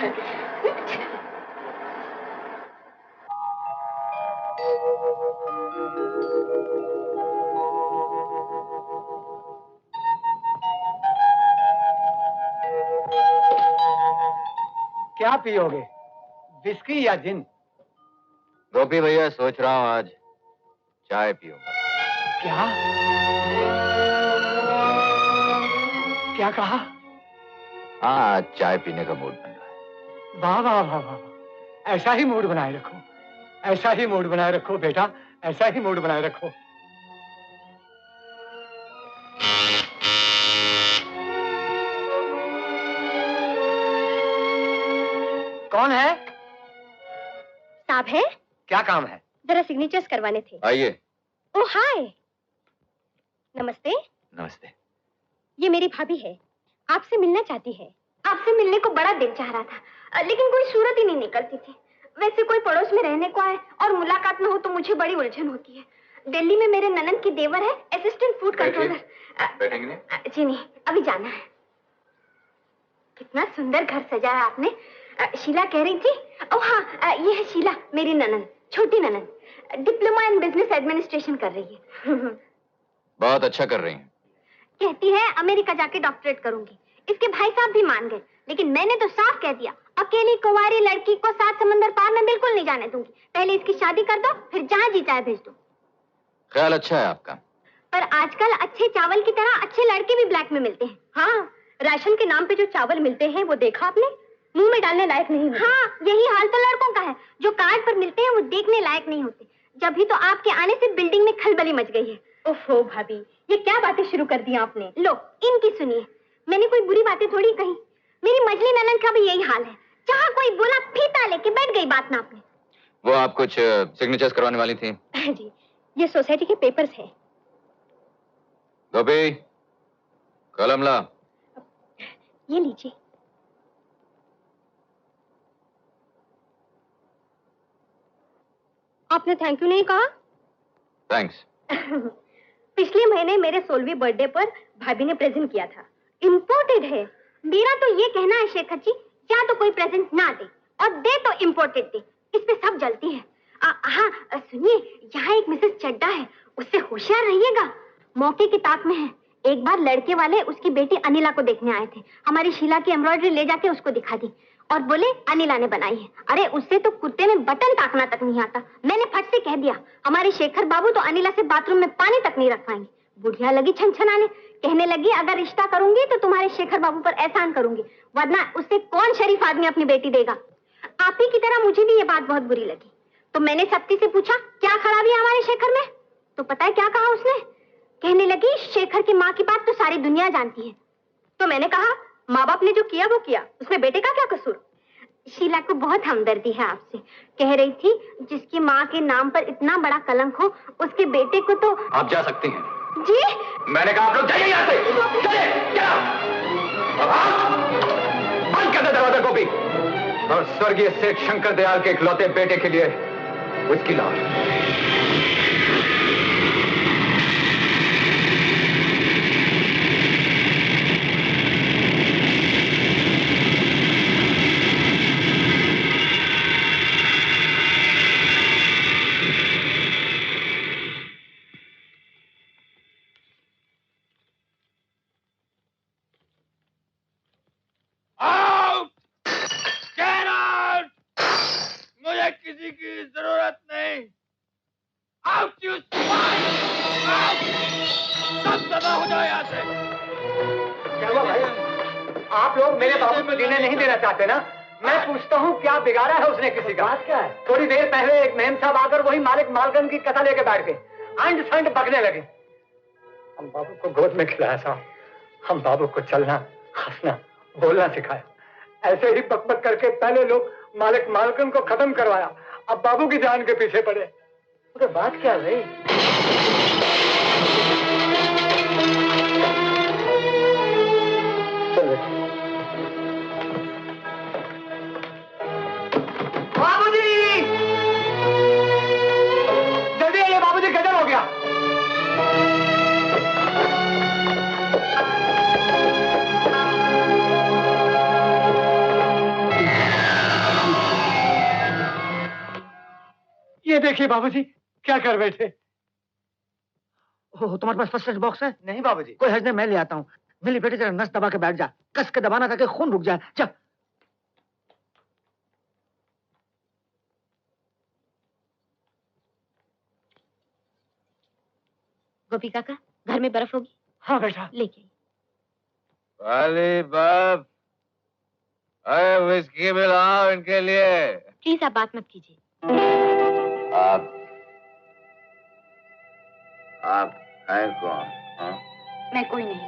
क्या पियोगे, विस्की या जिन? गोपी भैया, सोच रहा हूँ आज चाय पीऊंगा। क्या क्या कहा? हाँ, आज चाय पीने का मूड बन रहा है। वाह वाह वाह वाह, ऐसा ही मूड बनाए रखो, ऐसा ही मूड बनाए रखो बेटा, ऐसा ही मूड बनाए रखो। कौन है? साहब है? क्या काम है? जरा सिग्नेचर्स करवाने थे। आइए। ओह हाय, नमस्ते। नमस्ते। ये मेरी भाभी है, आपसे मिलना चाहती है। आपसे मिलने को बड़ा दिल चाह रहा था, लेकिन कोई सूरत ही नहीं निकलती थी। वैसे कोई पड़ोस में रहने को आए और मुलाकात न हो तो मुझे बड़ी उलझन होती है। दिल्ली में मेरे ननद की देवर है, असिस्टेंट फूड कंट्रोलर। बैठेंगे नहीं? जी नहीं, अभी जाना है। कितना सुंदर घर सजाया आपने। शीला कह रही थी। ओह हाँ, ये है शीला, मेरी ननद, छोटी ननद, डिप्लोमा इन बिजनेस एडमिनिस्ट्रेशन कर रही है। बहुत अच्छा कर रही हैं। कहती है अमेरिका जाके डॉक्टरेट करूंगी। इसके भाई साहब भी मान गए, लेकिन मैंने तो साफ कह दिया, अकेली कुंवारी लड़की को 7 समंदर पार मैं बिल्कुल नहीं जाने दूंगी। पहले इसकी शादी कर दो, फिर जहां जी चाहे भेज दो। ख्याल अच्छा है आपका। पर आजकल अच्छे चावल की तरह अच्छे लड़के भी ब्लैक में मिलते हैं। हाँ, राशन के नाम पे जो चावल मिलते हैं वो देखा आपने? मुंह में डालने लायक नहीं होते। हाँ, यही हाल तो लड़कों का है। जो कार्ड पर मिलते हैं वो देखने लायक नहीं होते। जब भी तो आपके आने से बिल्डिंग में खलबली मच गई है। ओफो भाभी, ये क्या बातें शुरू कर दी आपने? लो, इनकी सुनिए। मैंने कोई बुरी बातें थोड़ी कही। मेरी मजली ननद का भी यही हाल है। जहाँ कोई बोला फीता लेके बैठ गई बात नापने। वो आप कुछ सिग्नेचर्स करवाने वाली थी? जी, ये सोसाइटी के पेपर्स हैं। गोपी, कलम ला। ये लीजिए। आपने थैंक यू नहीं कहा? थैंक्स। पिछले महीने मेरे 16वीं बर्थडे पर भाभी ने प्रेजेंट किया था। इम्पोर्टेड है। मेरा तो ये कहना है शेखर जी, या तो कोई प्रेजेंट ना दे और दे तो इम्पोर्टेड दे। इस पे सब जलती है। हाँ सुनिए, यहाँ एक मिसेस चड्डा है, उससे होशियार रहिएगा। मौके की ताक में है। एक बार लड़के वाले उसकी बेटी अनिला को देखने आए थे। हमारी शीला की एम्ब्रॉयडरी ले जाके उसको दिखा दी और बोले अनिला ने बनाई है। अरे उससे तो कुत्ते में बटन ताकना तक नहीं आता। मैंने फट से कह दिया, हमारे शेखर बाबू तो अनिला से बाथरूम में पानी तक नहीं रख पाएंगे। बुढ़िया लगी छनछनाने, कहने लगी अगर रिश्ता करूंगी तो तुम्हारे शेखर बाबू पर एहसान करूंगी, वरना उससे कौन शरीफ आदमी अपनी बेटी देगा। आप ही की तरह मुझे भी ये बात बहुत बुरी लगी। तो मैंने सत्ती से पूछा क्या खराबी है हमारे शेखर में? तो पता है क्या कहा उसने? कहने लगी शेखर की माँ की बात तो सारी दुनिया जानती है। तो मैंने कहा माँ बाप ने जो किया वो किया, उसमें बेटे का क्या कसूर? शीला को बहुत हमदर्दी है आपसे। कह रही थी जिसकी माँ के नाम पर इतना बड़ा कलंक हो उसके बेटे को तो। आप जा सकती हैं। जी? मैंने कहा आप लोग जाइए यहाँ से। चले, चलो। बंद कर दे दरवाजा गोपी। और स्वर्गीय सेठ शंकर दयाल के इकलौते बेटे के लिए उसकी लाश। किसी की जरूरत नहीं। Out you swine! आउट! सब सदा हो जाओ यहाँ से। क्या हुआ भाई? आप लोग मेरे बाबू को जीने नहीं देना चाहते ना? मैं पूछता हूँ क्या बिगाड़ा है उसने किसी का? बात क्या है? थोड़ी देर पहले एक मेम साहब आकर वही मालिक मालगन की कथा लेके बैठ गए, अंड संड बकने लगे। हम बाबू को गोद में खिलाया साहब, हम बाबू को चलना, हंसना, बोलना सिखाया। ऐसे ही बकबक करके पहले लोग मालिक मालगन को खत्म करवाया, अब बाबू की जान के पीछे पड़े। तो बात क्या है? बाबूजी! जल्दी आइए बाबूजी, गजब हो गया। देखिए बाबूजी क्या कर बैठे। ओह, तुम्हारे पास फर्स्ट एड बॉक्स है? नहीं बाबूजी। कोई हर्ज नहीं, मैं ले आता हूँ। मिली बेटे जरा नस दबा के बैठ जा, कस के दबाना ताकि खून रुक जाए। जा। गोपी काका, घर में बर्फ होगी? हाँ बेटा। लेके वाली बाप, अरे विस्की मिलाओ इनके लिए। प्लीज आप बात मत कीजिए। आप हैं कौन? हाँ? मैं कोई नहीं।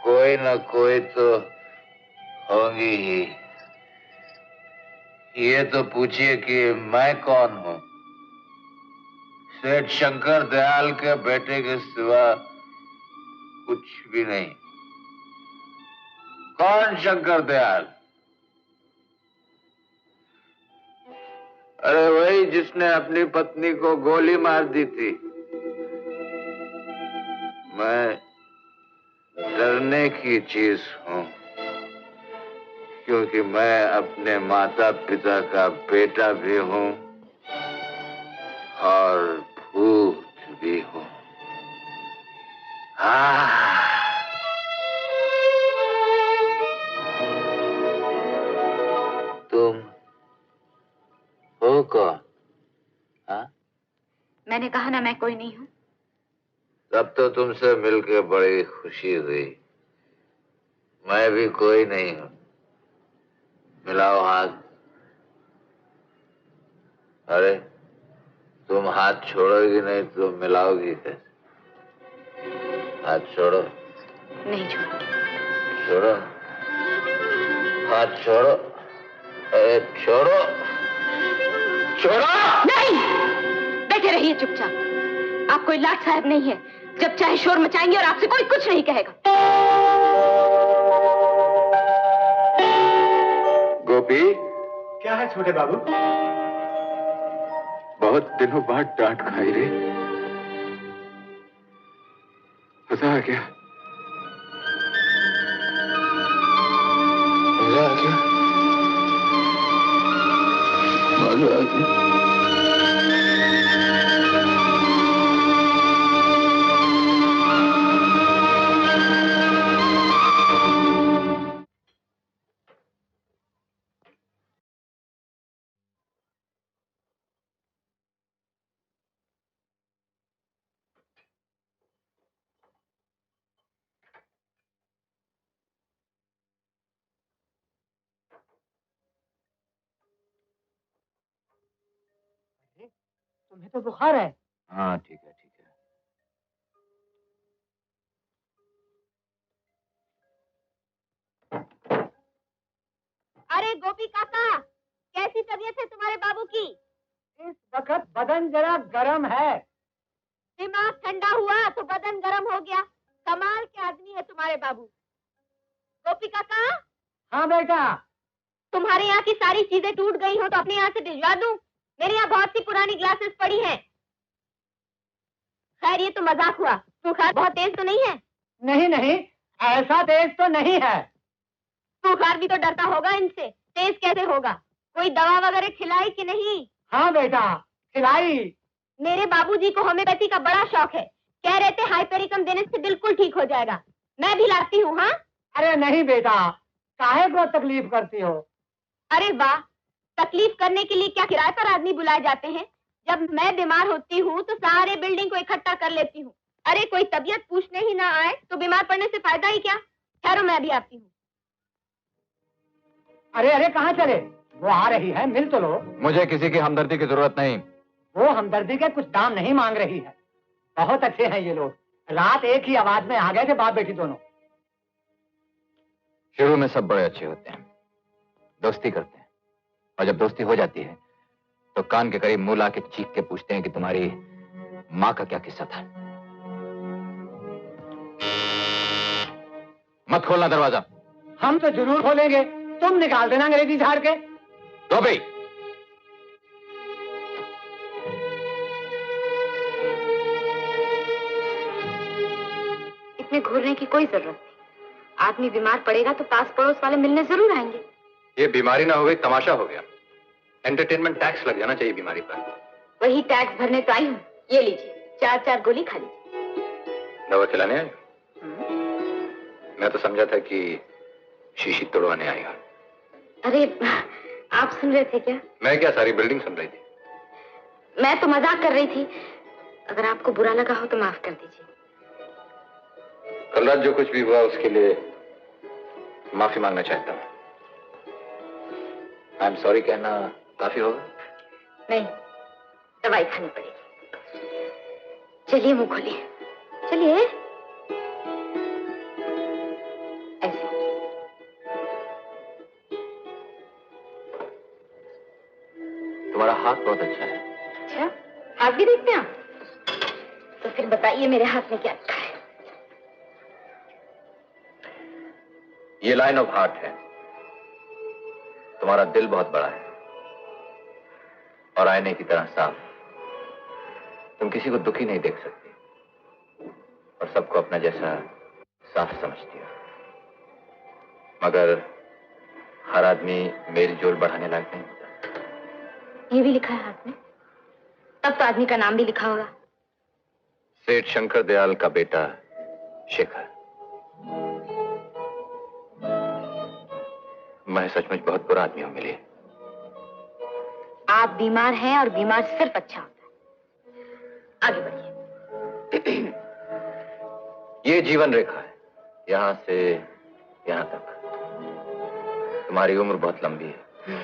कोई न कोई तो होंगी ही। ये तो पूछिए कि मैं कौन हूँ? सेठ शंकर दयाल के बेटे के सिवा कुछ भी नहीं। कौन शंकर दयाल? अरे वही जिसने अपनी पत्नी को गोली मार दी थी। मैं डरने की चीज हूँ, क्योंकि मैं अपने माता पिता का बेटा भी हूँ और भूत भी हूँ। तुम हो कौन? हाँ? मैंने कहा ना मैं कोई नहीं हूँ। तब तो तुमसे मिलकर बड़ी खुशी हुई। मैं भी कोई नहीं हूँ। मिलाओ हाथ। अरे तुम हाथ छोड़ोगी नहीं तो मिलाओगी कैसे? हाथ छोड़ो। नहीं छोड़ो। छोड़ो, हाथ छोड़ो। अरे छोड़ो, छोड़ो। नहीं, बैठे रहिए चुपचाप। आप कोई लाट साहब नहीं है, जब चाहे शोर मचाएंगे और आपसे कोई कुछ नहीं कहेगा। गोपी, क्या है छोटे बाबू? बहुत दिनों बाद डांट खाई रे। मजा आ गया। मजा आ गया। मजा आ गया। तुम्हें तो बुखार है। हाँ ठीक है, ठीक है। अरे गोपी काका, कैसी तबीयत है तुम्हारे बाबू की? इस वक्त बदन जरा गर्म है। दिमाग ठंडा हुआ तो बदन गर्म हो गया। कमाल के आदमी है तुम्हारे बाबू। गोपी काका। हाँ बेटा। तुम्हारे यहाँ की सारी चीजें टूट गई हो तो अपने यहाँ से भिजवा दूं? मेरे यहाँ बहुत सी पुरानी ग्लासेस पड़ी हैं। खैर ये तो मजाक हुआ। बुखार बहुत तेज तो नहीं है? नहीं नहीं, ऐसा तेज तो नहीं है। बुखार भी तो डरता होगा इनसे, तेज कैसे होगा? कोई दवा वगैरह खिलाई कि नहीं? हाँ बेटा, खिलाई। मेरे बाबूजी को होम्योपैथी का बड़ा शौक है। कह रहे थे हाइपेरिकम देने से बिल्कुल ठीक हो जाएगा। मैं भी लाती हूँ। हाँ? अरे नहीं बेटा, काहे को तकलीफ करती हो? अरे वाह, तकलीफ करने के लिए क्या किराए पर आदमी बुलाए जाते हैं? जब मैं बीमार होती हूँ तो सारे बिल्डिंग को इकट्ठा कर लेती हूँ। अरे कोई तबीयत पूछने ही ना आए तो बीमार पड़ने से फायदा ही क्या? ठहरो, मैं भी आती हूँ। अरे अरे कहाँ चले? वो आ रही है, मिल तो लो। मुझे किसी की हमदर्दी की जरूरत नहीं। वो हमदर्दी के कुछ दाम नहीं मांग रही है। बहुत अच्छे हैं ये लोग। रात एक ही आवाज में आ गए थे बाप बेटी दोनों। शुरू में सब बड़े अच्छे होते हैं, दोस्ती करते हैं, और जब दोस्ती हो जाती है तो कान के करीब मुंह ला के चीख के पूछते हैं कि तुम्हारी माँ का क्या किस्सा था। मत खोलना दरवाजा। हम तो जरूर खोलेंगे, तुम निकाल देना अंग्रेजी झाड़ के। तो भाई इतने घूरने की कोई जरूरत नहीं। आदमी बीमार पड़ेगा तो पास पड़ोस वाले मिलने जरूर आएंगे। ये बीमारी ना हो गई, तमाशा हो गया। एंटरटेनमेंट टैक्स लग जाना चाहिए बीमारी पर। वही टैक्स भरने तो आई हूँ। ये लीजिए, 4-4 गोली खा लीजिए। दवा खिलाने आई? मैं तो समझा था कि शीशी तोड़वाने आएगा। अरे आप सुन रहे थे क्या? मैं क्या, सारी बिल्डिंग सुन रही थी। मैं तो मजाक कर रही थी। अगर आपको बुरा लगा हो तो माफ कर दीजिए। कल रात जो कुछ भी हुआ उसके लिए माफी मांगना चाहता हूँ। आई एम सॉरी कहना काफी होगा? नहीं, दवाई खानी पड़ेगी। चलिए मुंह खोलिए, चलिए। ऐसे तुम्हारा हाथ बहुत अच्छा है। अच्छा, हाथ भी देखते हैं आप? तो फिर बताइए मेरे हाथ में क्या रखा है? ये लाइन ऑफ हार्ट है। तुम्हारा दिल बहुत बड़ा है और आईने की तरह साफ। तुम किसी को दुखी नहीं देख सकती और सबको अपना जैसा साफ समझती हो। मगर हर आदमी मेल जोल बढ़ाने लायक नहीं होता। ये भी लिखा है हाथ में? तब तो आदमी का नाम भी लिखा होगा। सेठ शंकर दयाल का बेटा शेखर। मैं सचमुच बहुत बुरा आदमी हूं मिली। आप बीमार हैं और बीमार सिर्फ अच्छा होता है। आगे बढ़िए। ये जीवन रेखा है, यहां से यहां तक। तुम्हारी उम्र बहुत लंबी है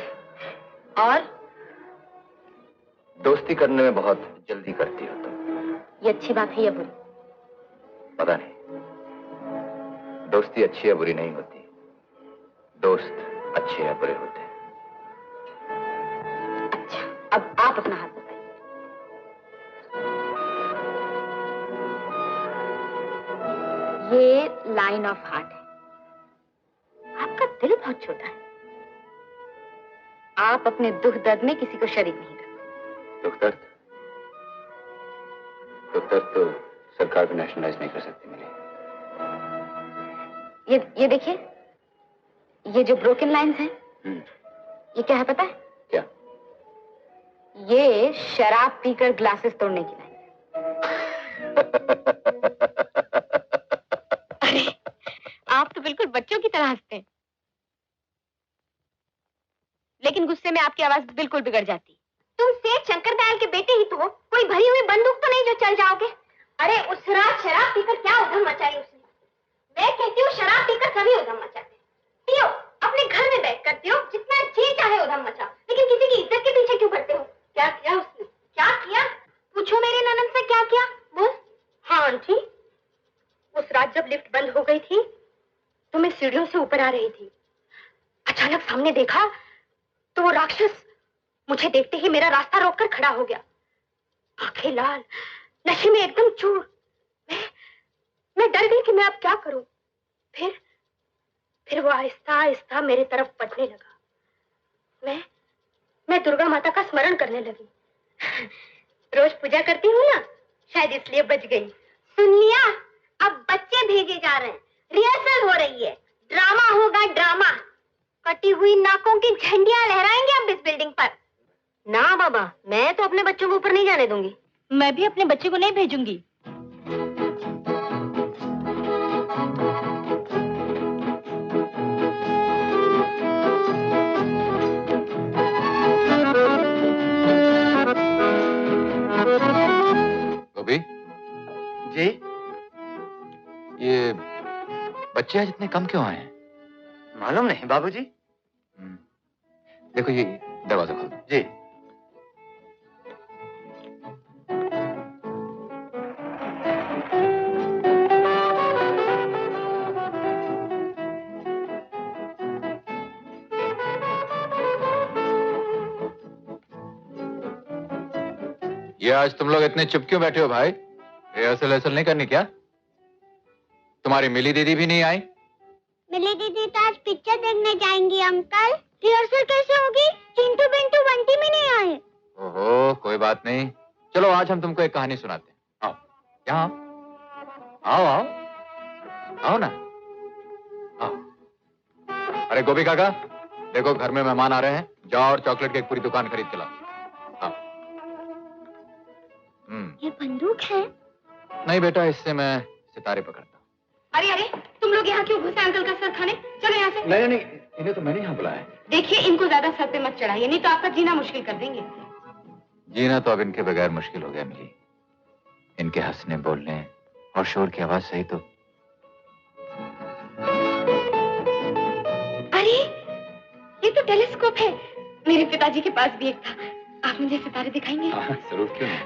और दोस्ती करने में बहुत जल्दी करती हो तुम। ये अच्छी बात है या बुरी? पता नहीं, दोस्ती अच्छी या बुरी नहीं होती, दोस्त अच्छे या बुरे होते हैं। अच्छा, अब आप अपना हाथ बताइए। ये लाइन ऑफ हार्ट है। आपका दिल बहुत छोटा है। आप अपने दुख दर्द में किसी को शरीक नहीं करते। दुख दर्द तो सरकार भी नेशनलाइज नहीं कर सकती मिली। ये देखिए, ये जो ब्रोकन लाइंस हैं, ये क्या है पता है? क्या? ये शराब पीकर ग्लासेस तोड़ने की लाइन है। अरे, आप तो बिल्कुल बच्चों की तरह हंसते हैं, लेकिन गुस्से में आपकी आवाज बिल्कुल बिगड़ जाती। तुम सेठ शंकर दयाल के बेटे ही तो हो, कोई भरी हुई बंदूक तो नहीं जो चल जाओगे। अरे उस रात शराब पीकर क्या उधम मचाई उसने। मैं कहती हूँ शराब पीकर सभी उधम मचाते। पियो, अपने घर में बैठ कर पियो, जितना जी चाहे उधम मचाओ, लेकिन किसी की इज्जत के पीछे क्यों पड़ते हो? क्या किया उसने? क्या किया? पूछो मेरे ननद से क्या किया। बोल। हाँ आंटी, उस रात जब लिफ्ट बंद हो गई थी तो मैं सीढ़ियों से ऊपर आ रही थी। अचानक सामने देखा तो वो राक्षस मुझे देखते ही मेरा रास्ता रोककर खड़ा हो गया। आंखें लाल, नशे में एकदम चूर। मैं डर गई कि मैं अब क्या करूं। फिर वो आहिस्ता आहिस्ता मेरे तरफ बढ़ने लगा। मैं दुर्गा माता का स्मरण करने लगी। रोज पूजा करती हूँ ना, शायद इसलिए बच गई। सुन लिया? अब बच्चे भेजे जा रहे हैं, रिहर्सल हो रही है, ड्रामा होगा ड्रामा। कटी हुई नाकों की झंडियां लहराएंगे अब इस बिल्डिंग पर। ना बाबा, मैं तो अपने बच्चों को ऊपर नहीं जाने दूंगी। मैं भी अपने बच्चे को नहीं भेजूंगी। गोभी जी? ये बच्चे आज इतने कम क्यों आए हैं? मालूम नहीं बाबूजी। देखो ये दरवाजा खोलो। जी। ये आज तुम लोग इतने चुप क्यों बैठे हो भाई? रिहर्सल नहीं करनी क्या? तुम्हारी मिली दीदी भी नहीं आई? मिली दीदी तो आज पिक्चर देखने जाएंगी अंकल। रिहर्सल कैसे होगी? चिंटू बिंटू बंटी में नहीं आए। ओहो, कोई बात नहीं। चलो आज हम तुमको एक कहानी सुनाते हैं। आओ यहाँ आओ। आओ आओ ना, आओ। अरे गोभी काका, देखो घर में मेहमान आ रहे हैं, जाओ और चॉकलेट की एक पूरी दुकान खरीद के लाओ। हाँ। ये बंदूक है? नहीं बेटा, इससे मैं सितारे पकड़ता हूँ। अरे अरे, तुम लोग यहाँ क्यों घुसे अंकल का सर खाने? चलो यहाँ से। नहीं नहीं, इन्हें तो मैंने यहाँ बुलाया। देखिए, इनको ज्यादा सर पे मत चढ़ाइए, नहीं तो आपका जीना मुश्किल कर देंगे। जीना तो अब इनके बगैर मुश्किल हो गया मिली। इनके हंसने बोलने और शोर की आवाज सही तो। अरे, ये तो टेलीस्कोप है। मेरे पिताजी के पास भी एक था। आप मुझे सितारे दिखाएंगे? जरूर, क्यों नहीं।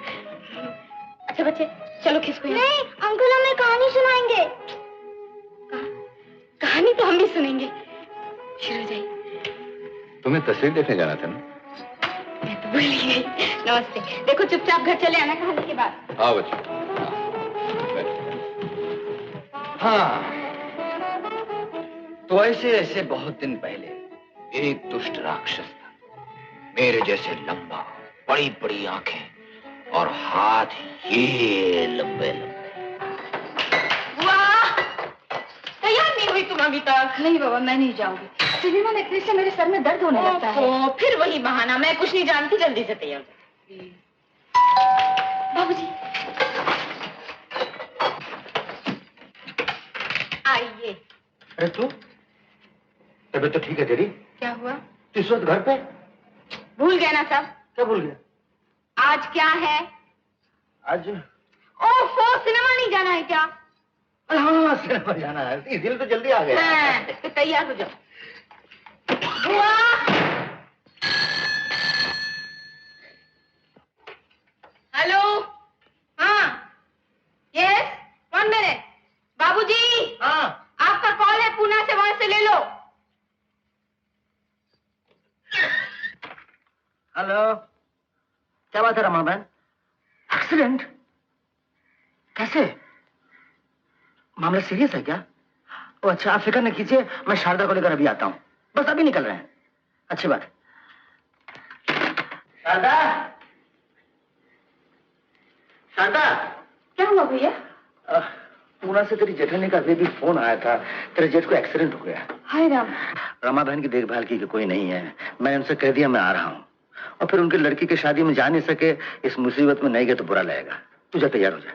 अच्छा बच्चे, चलो खिसको। नहीं, अंकल हमें कहानी सुनाएंगे। कहानी तो हम भी सुनेंगे। शुरू हो जाइए। तुम्हें तस्वीर देखने जाना था ना? मैं तो भूल ही गई। नमस्ते। देखो, चुपचाप घर चले आना कहानी के बाद। हाँ बच्चे। हाँ, तो ऐसे बहुत दिन पहले एक दुष्ट राक्षस था, मेरे जैसे लंबा, बड़ी बड़ी आंखें और हाथ ये लंबे लंबे। वाह, तैयार नहीं हुई तुम अभी तक? नहीं बाबा, मैं नहीं जाऊंगी। सिनेमा देखने से मेरे सर में दर्द होने लगता है। फिर वही बहाना, मैं कुछ नहीं जानती। जल्दी से तैयार हो। बाबूजी, आइए। अरे तू, तबीयत तो ठीक है तेरी? क्या हुआ? तू इस वक्त घर पे? भूल गए ना सब? क्या भूल गया? आज क्या है? आज ओफो, सिनेमा नहीं जाना है क्या? हाँ, सिनेमा जाना है। दिल तो जल्दी आ गया। हाँ, तो तैयार हो जाओ। बुआ! हेलो? हाँ, यस, 1 मिनट। बाबूजी, हाँ, आपका कॉल है, पूना से, वहां से ले लो। हेलो, क्या बात है रमा बहन? एक्सीडेंट? कैसे? मामला सीरियस है क्या? ओ अच्छा, आप फिक्र न कीजिए, मैं शारदा को लेकर अभी आता हूँ। बस अभी निकल रहे हैं। अच्छी बात। शारदा, शारदा। क्या हुआ भैया? पूना से तेरी जेठानी का अभी भी फोन आया था, तेरे जेठ को एक्सीडेंट हो गया। हाय राम। रमा बहन की देखभाल की कोई नहीं है। मैंने उनसे कह दिया मैं आ रहा हूँ, और फिर उनकी लड़की की शादी में जा नहीं सके, इस मुसीबत में नहीं गए तो बुरा लगेगा। तू जा, तैयार हो जा।